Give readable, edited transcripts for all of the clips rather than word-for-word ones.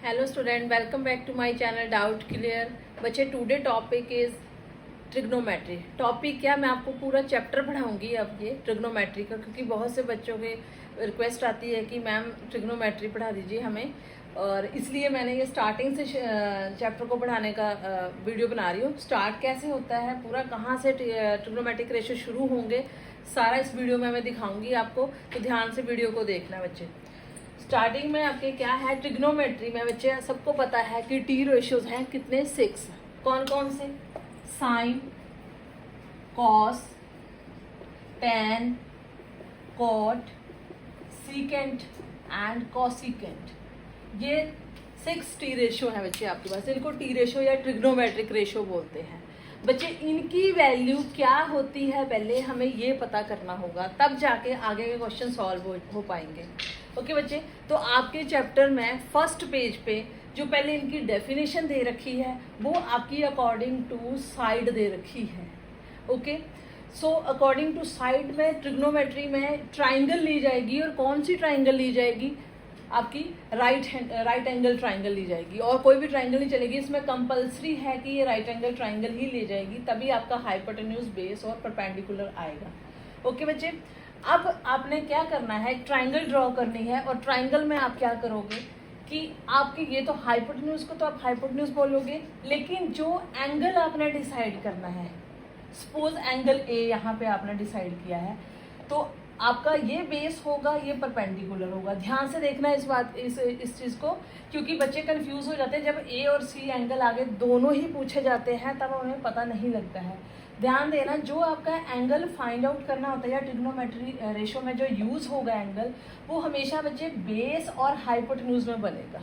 Hello student, welcome back to my channel doubt clear. बच्चे, today topic is trigonometry. Topic क्या, मैं आपको पूरा चैप्टर पढ़ाऊंगी अब ये ट्रिग्नोमेट्री का, क्योंकि बहुत से बच्चों के रिक्वेस्ट आती है कि मैम ट्रिग्नोमेट्री पढ़ा दीजिए हमें, और इसलिए मैंने ये स्टार्टिंग से चैप्टर को पढ़ाने का वीडियो बना रही हूँ। स्टार्ट कैसे होता है, पूरा कहाँ से ट्रिग्नोमेट्रिक रेशो शुरू होंगे, सारा इस वीडियो में मैं दिखाऊंगी आपको, तो ध्यान से वीडियो को देखना बच्चे। स्टार्टिंग में आपके क्या है, ट्रिग्नोमेट्री में बच्चे सबको पता है कि टी रेशियोज हैं कितने, 6। कौन कौन से? Sine, cos, tan, cot, secant and cosecant. ये 6 टी रेशियो है बच्चे आपके पास। इनको टी रेशियो या ट्रिग्नोमेट्रिक रेशियो बोलते हैं। बच्चे, इनकी वैल्यू क्या होती है पहले हमें ये पता करना होगा, तब जाके आगे के क्वेश्चन सॉल्व हो पाएंगे। ओके बच्चे, तो आपके चैप्टर में फर्स्ट पेज पे जो पहले इनकी डेफिनेशन दे रखी है वो आपकी अकॉर्डिंग टू साइड दे रखी है। Okay, so according to side में ट्रिग्नोमेट्री में ट्राइंगल ली जाएगी, और कौन सी ट्राइंगल ली जाएगी? आपकी राइट एंगल ट्राइंगल ली जाएगी, और कोई भी ट्राइंगल नहीं चलेगी। इसमें कंपलसरी है कि ये राइट एंगल ट्राइंगल ही ली जाएगी, तभी आपका हाइपोटेन्यूज, बेस और परपेंडिकुलर आएगा। ओके बच्चे, अब आपने क्या करना है, ट्राइंगल ड्रॉ करनी है, और ट्राइंगल में आप क्या करोगे कि आपकी ये तो हाइपोटेन्यूज को तो आप हाइपोटेन्यूज बोलोगे, लेकिन जो एंगल आपने डिसाइड करना है, सपोज एंगल ए यहाँ पे आपने डिसाइड किया है, तो आपका ये बेस होगा, ये परपेंडिकुलर होगा। ध्यान से देखना इस चीज़ को, क्योंकि बच्चे कंफ्यूज हो जाते हैं जब ए और सी एंगल आगे दोनों ही पूछे जाते हैं, तब उन्हें पता नहीं लगता है। ध्यान देना, जो आपका एंगल फाइंड आउट करना होता है या ट्रिग्नोमेट्री रेशो में जो यूज़ होगा एंगल, वो हमेशा बच्चे बेस और हाइपोटेन्यूज में बनेगा।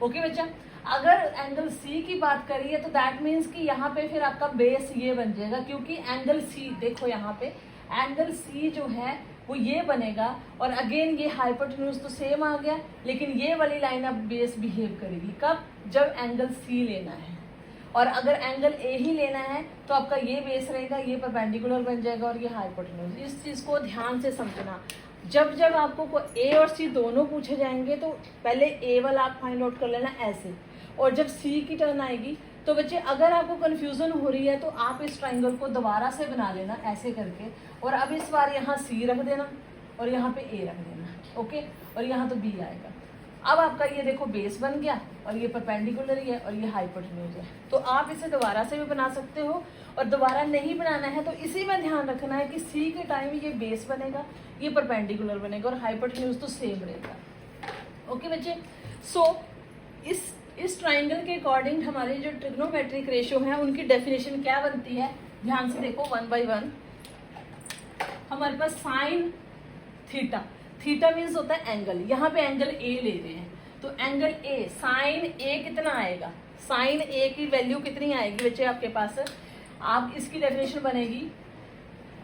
ओके बच्चा, अगर एंगल सी की बात करिए तो दैट मीन्स कि यहाँ पे फिर आपका बेस ये बन जाएगा, क्योंकि एंगल सी, देखो यहाँ पे एंगल सी जो है वो ये बनेगा, और अगेन ये हाइपोटेन्यूज तो सेम आ गया, लेकिन ये वाली लाइन अब बेस बिहेव करेगी कब? जब एंगल सी लेना है। और अगर एंगल ए ही लेना है तो आपका ये बेस रहेगा, ये परपेंडिकुलर बन जाएगा, और ये हाइपोटेन्यूज। इस चीज़ को ध्यान से समझना। जब जब आपको ए और सी दोनों पूछे जाएंगे तो पहले ए वाला आप फाइंड आउट कर लेना ऐसे, और जब सी की टर्न आएगी तो बच्चे अगर आपको कन्फ्यूज़न हो रही है तो आप इस ट्राइंगल को दोबारा से बना लेना ऐसे करके, और अब इस बार यहाँ सी रख देना और यहाँ पे ए रख देना। ओके, और यहाँ तो बी आएगा। अब आपका ये देखो बेस बन गया, और ये परपेंडिकुलर ही है, और ये हाइपोटेन्यूज है। तो आप इसे दोबारा से भी बना सकते हो, और दोबारा नहीं बनाना है तो इसी में ध्यान रखना है कि सी के टाइम ये बेस बनेगा, ये परपेंडिकुलर बनेगा, और हाइपोटेन्यूज तो सेम रहेगा। ओके बच्चे, सो इस ट्राइंगल के अकॉर्डिंग हमारे जो ट्रिग्नोमेट्रिक रेशियो हैं उनकी डेफिनेशन क्या बनती है, ध्यान से देखो 1 by 1। हमारे पास साइन थीटा, थीटा मीन्स होता है एंगल, यहाँ पे एंगल ए ले रहे हैं, तो एंगल ए, साइन ए कितना आएगा? साइन ए की वैल्यू कितनी आएगी बच्चे आपके पास? आप इसकी डेफिनेशन बनेगी,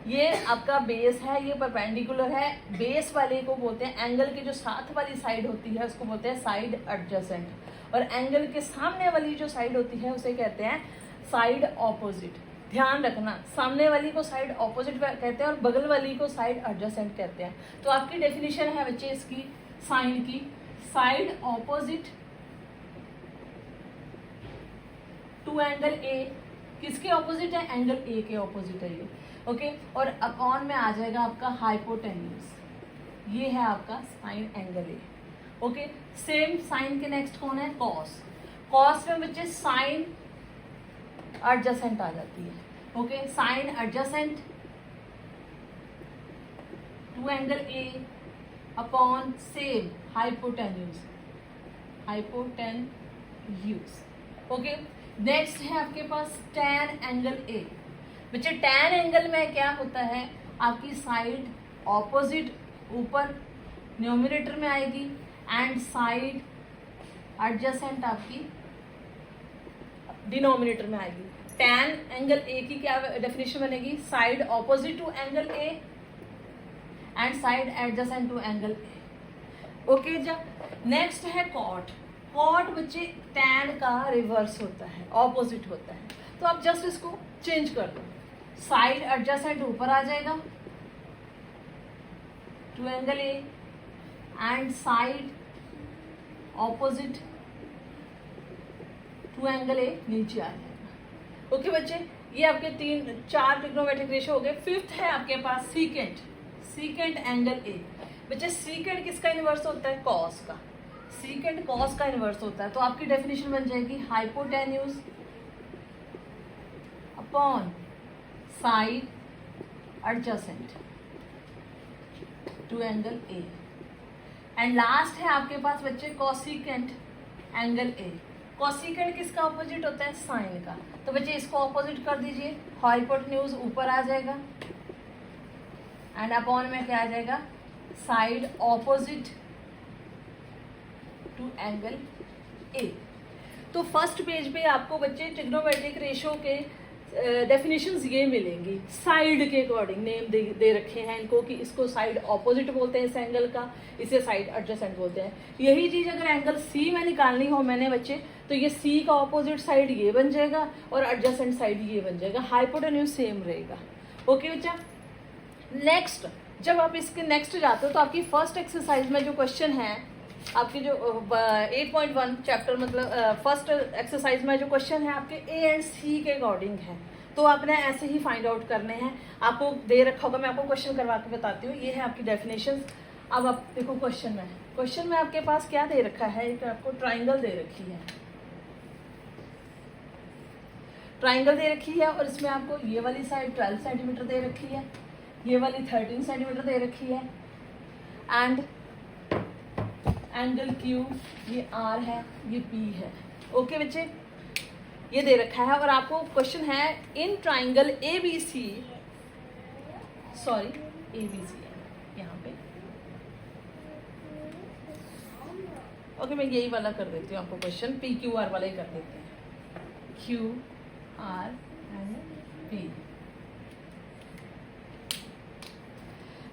ये आपका बेस है, ये परपेंडिकुलर है, बेस वाले को बोलते हैं, एंगल की जो साथ वाली साइड होती है उसको बोलते हैं साइड एडजेसेंट, और एंगल के सामने वाली जो साइड होती है उसे कहते हैं साइड ऑपोजिट। ध्यान रखना, सामने वाली को साइड ऑपोजिट कहते हैं और बगल वाली को साइड एडजेसेंट कहते हैं। तो आपकी डेफिनेशन है बच्चे इसकी साइन की, side opposite to angle A. किसके ऑपोजिट है? एंगल ए के ऑपोजिट है ये। ओके, और अपॉन में आ जाएगा आपका हाइपोटेन्यूज। ये है आपका sine angle A. Okay, same sine के नेक्स्ट कौन है? कॉस। कॉस में बच्चे साइन एडजेसेंट आ जाती है। Okay, sine adjacent to angle A upon same hypotenuse, hypotenuse. Okay, next है आपके पास टैन एंगल ए। बच्चे, टैन एंगल में क्या होता है, आपकी साइड ऑपोजिट ऊपर न्यूमरेटर में आएगी, एंड साइड एडजेसेंट आपकी डिनोमिनेटर में आएगी। टैन एंगल ए की क्या डेफिनेशन बनेगी? Side opposite to angle A and side adjacent to angle A. Okay जा, नेक्स्ट है कॉट। कॉट बच्चे टैन का रिवर्स होता है, ऑपोजिट होता है, तो आप जस्ट इसको चेंज कर दो, साइड एडजेसेंट ऊपर आ जाएगा to angle A, and side opposite to angle A नीचे आ जाएगा। ओके बच्चे, ये आपके 4 ट्रिग्नोमेट्रिक रेशियो हो गए। फिफ्थ है आपके पास सीकेंट एंगल ए। बच्चे सीकेंट किसका इनवर्स होता है? कॉस का। सीकेंट कॉस का इनवर्स होता है। तो आपकी डेफिनेशन बन जाएगी hypotenuse upon side adjacent to angle A. And last है आपके पास बच्चे कॉसिकेंट एंगल ए। कॉसिकेंट किसका ऑपोजिट होता है? साइन का। तो बच्चे इसको ऑपोजिट कर दीजिए, हाइपोटेन्यूज ऊपर आ जाएगा एंड अपॉन में क्या आ जाएगा? Side opposite to angle A. तो फर्स्ट पेज पे आपको बच्चे ट्रिग्नोमेट्रिक रेशियो के डेफिनेशंस ये मिलेंगी। साइड के अकॉर्डिंग नेम दे रखे हैं इनको कि इसको साइड ऑपोजिट बोलते हैं इस एंगल का, इसे साइड एडजेसेंट बोलते हैं। यही चीज अगर एंगल सी में निकालनी हो मैंने बच्चे, तो ये सी का ऑपोजिट साइड ये बन जाएगा और एडजेसेंट साइड ये बन जाएगा। हाइपोटेन्यूज सेम रहेगा। ओके बच्चा, नेक्स्ट जब आप इसके नेक्स्ट जाते हो तो आपकी फर्स्ट एक्सरसाइज में जो क्वेश्चन है आपके जो 8.1 चैप्टर मतलब फर्स्ट एक्सरसाइज में जो क्वेश्चन है आपके ए एंड सी के अकॉर्डिंग है। तो आपने ऐसे ही फाइंड आउट करने हैं। आपको दे रखा होगा, मैं आपको क्वेश्चन करवा के बताती हूँ। ये है आपकी डेफिनेशन। अब आप देखो क्वेश्चन में आपके पास क्या दे रखा है? एक आपको ट्राइंगल दे रखी है, ट्राइंगल दे रखी है और इसमें आपको ये वाली साइड 12 सेंटीमीटर दे रखी है, ये वाली 13 सेंटीमीटर दे रखी है एंड एंगल क्यू ये आर है, ये पी है। ओके बच्चे, ये दे रखा है और आपको क्वेश्चन है in triangle A B C, sorry A B C है यहाँ पे। ओके, मैं यही वाला कर देती हूँ आपको क्वेश्चन, पी क्यू आर वाला ही कर देते हैं, क्यू आर एंड पी।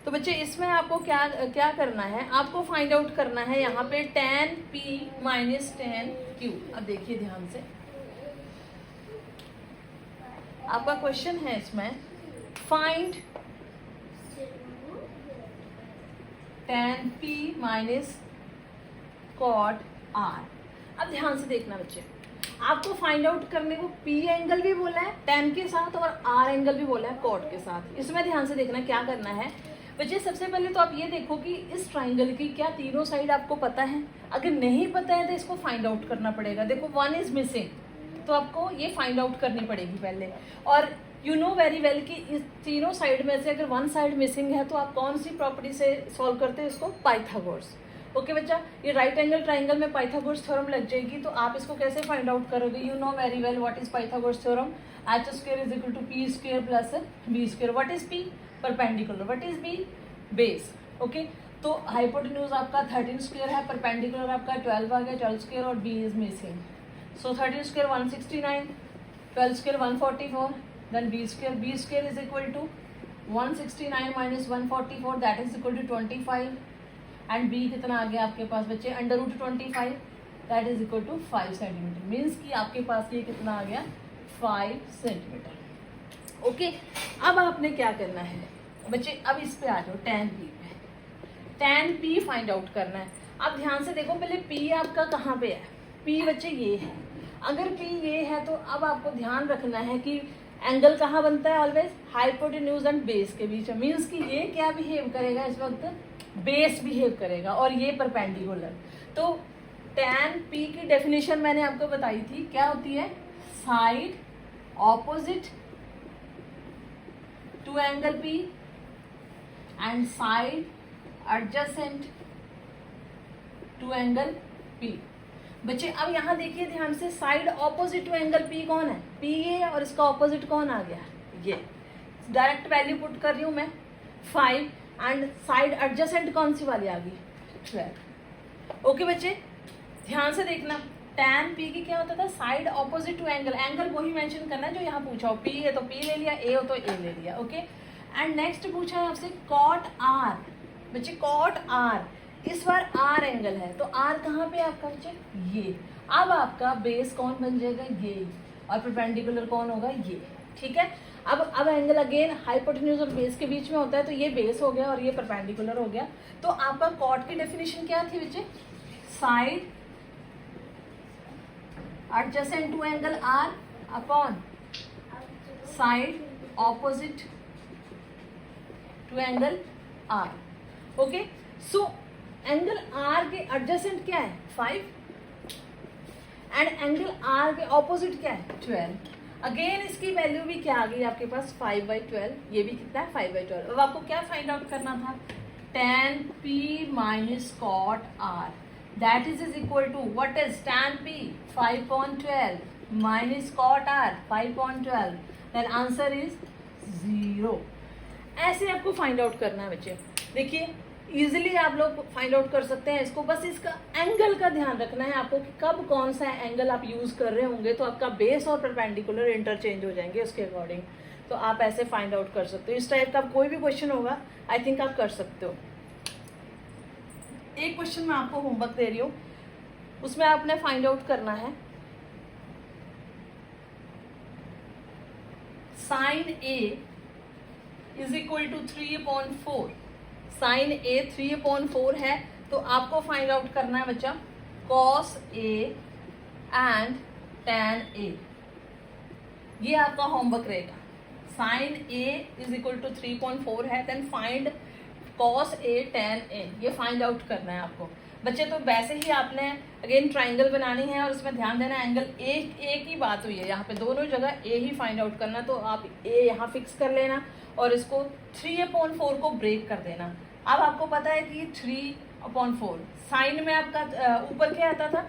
तो बच्चे इसमें आपको क्या करना है? आपको फाइंड आउट करना है यहाँ पे tan p minus tan q। अब देखिए ध्यान से, आपका क्वेश्चन है इसमें find tan p minus cot r। अब ध्यान से देखना बच्चे, आपको फाइंड आउट करने को p एंगल भी बोला है tan के साथ और r एंगल भी बोला है cot के साथ। इसमें ध्यान से देखना क्या करना है बच्चे। सबसे पहले तो आप ये देखो कि इस ट्राइंगल की क्या तीनों साइड आपको पता है? अगर नहीं पता है तो इसको फाइंड आउट करना पड़ेगा। देखो 1 इज मिसिंग, तो आपको ये फाइंड आउट करनी पड़ेगी पहले। और यू नो वेरी वेल कि इस तीनों साइड में से अगर 1 साइड मिसिंग है तो आप कौन सी प्रॉपर्टी से सॉल्व करते हैं इसको? पाइथागोरस। ओके बच्चा, ये राइट एंगल ट्राइंगल में पाइथागोरस थ्योरम लग जाएगी। तो आप इसको कैसे फाइंड आउट करोगे? You know very well what is Pythagoras theorem, h² is equal to p square plus b²। What is p? Perpendicular. What is b? Base. Okay, तो hypotenuse आपका 13 स्क्वायर है, परपेंडिकुलर आपका 12 आ गया, 12 स्क्वायर और b is missing. So 13 square 169, 12 square 144, then b square is equal to 169 minus 144 that is equal to 25 and b कितना आ गया आपके पास बच्चे? √25 that is equal to 5 centimetre. Means कि आपके पास ये कितना आ गया? 5 सेंटीमीटर। ओके, अब आपने क्या करना है बच्चे? अब इस पे आ जाओ tan p पे। tan p फाइंड आउट करना है। अब ध्यान से देखो, पहले p आपका कहाँ पे है? p बच्चे ये है। अगर p ये है तो अब आपको ध्यान रखना है कि एंगल कहाँ बनता है? ऑलवेज हाइपोटेन्यूज एंड बेस के बीच में। मीन्स कि ये क्या बिहेव करेगा इस वक्त? बेस बिहेव करेगा और ये परपेंडिकुलर। तो tan p की डेफिनेशन मैंने आपको बताई थी, क्या होती है? Side opposite to angle p and side adjacent to angle p। बच्चे अब यहाँ देखिए ध्यान से, side opposite to angle p कौन है? p ये है और इसका ऑपोजिट कौन आ गया? ये। डायरेक्ट वैल्यू पुट कर रही हूँ मैं 5 एंड साइड एडजेसेंट कौन सी वाली आ गई? 12। ओके बच्चे, ध्यान से देखना, tan p की क्या होता था? Side opposite to angle. Angle वही मेंशन करना है जो यहाँ पूछा हो। p है तो p ले लिया, a हो तो a ले लिया। ओके, एंड नेक्स्ट पूछा है आपसे cot r। बच्चे cot r, इस बार r एंगल है तो r कहाँ पे आपका बच्चे? ये। अब आपका बेस कौन बन जाएगा? ये। और परपेंडिकुलर कौन होगा? ये। ठीक है, अब एंगल अगेन हाइपोटेन्यूज और बेस के बीच में होता है, तो ये बेस हो गया और ये परपेंडिकुलर हो गया। तो आपका कॉट की डेफिनेशन क्या थी बच्चे? Side adjacent to angle R upon side opposite to angle R. Okay, so angle R के adjacent क्या है 5 एंड एंगल R के ऑपोजिट क्या है 12. अगेन इसकी वैल्यू भी क्या आ गई आपके पास 5/12. ये भी कितना है 5/12. अब आपको क्या फाइंड आउट करना था tan P minus cot R. That is equal to what is tan P 5/12 minus cot R 5/12. Then answer is 0. ऐसे आपको फाइंड आउट करना है बच्चे. देखिए इजीली आप लोग फाइंड आउट कर सकते हैं इसको. बस इसका एंगल का ध्यान रखना है आपको कि कब कौन सा एंगल आप यूज कर रहे होंगे तो आपका बेस और परपेंडिकुलर इंटरचेंज हो जाएंगे उसके अकॉर्डिंग. तो आप ऐसे फाइंड आउट कर सकते हो. इस टाइप का कोई भी क्वेश्चन होगा आई थिंक आप कर सकते हो. एक क्वेश्चन मैं आपको होमवर्क दे रही हूँ, उसमें आपने फाइंड आउट करना है sine A is equal to 3/4. Sine A 3/4 है तो आपको फाइंड आउट करना है बच्चा cos A and tan A. ये आपका होमवर्क रहेगा. Sine A is equal to 3/4 है, then find cos A tan A. ये फाइंड आउट करना है आपको बच्चे. तो वैसे ही आपने अगेन ट्राइंगल बनानी है और उसमें ध्यान देना एंगल ए की बात हुई है यहाँ पे, दोनों जगह ए ही फाइंड आउट करना. तो आप ए यहाँ फिक्स कर लेना और इसको 3/4 को ब्रेक कर देना. अब आपको पता है कि 3/4 साइन में आपका ऊपर क्या आता था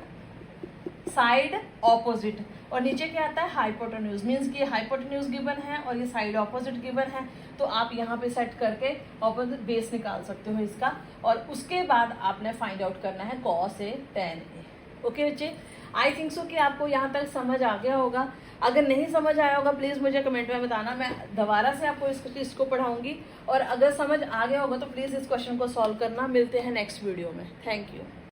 साइड ऑपोजिट और नीचे क्या आता है हाइपोटेन्यूज. मीन्स कि हाइपोटेन्यूज गिवन है और ये साइड ऑपोजिट गिवन है. तो आप यहाँ पे सेट करके ऑपोजिट बेस निकाल सकते हो इसका और उसके बाद आपने फाइंड आउट करना है cos A tan A. Okay बच्चे, आई थिंक सो कि आपको यहाँ तक समझ आ गया होगा. अगर नहीं समझ आया होगा प्लीज़ मुझे कमेंट में बताना, मैं दोबारा से आपको इस चीज़ को पढ़ाऊंगी. और अगर समझ आ गया होगा तो प्लीज़ इस क्वेश्चन को सॉल्व करना. मिलते हैं नेक्स्ट वीडियो में. Thank you.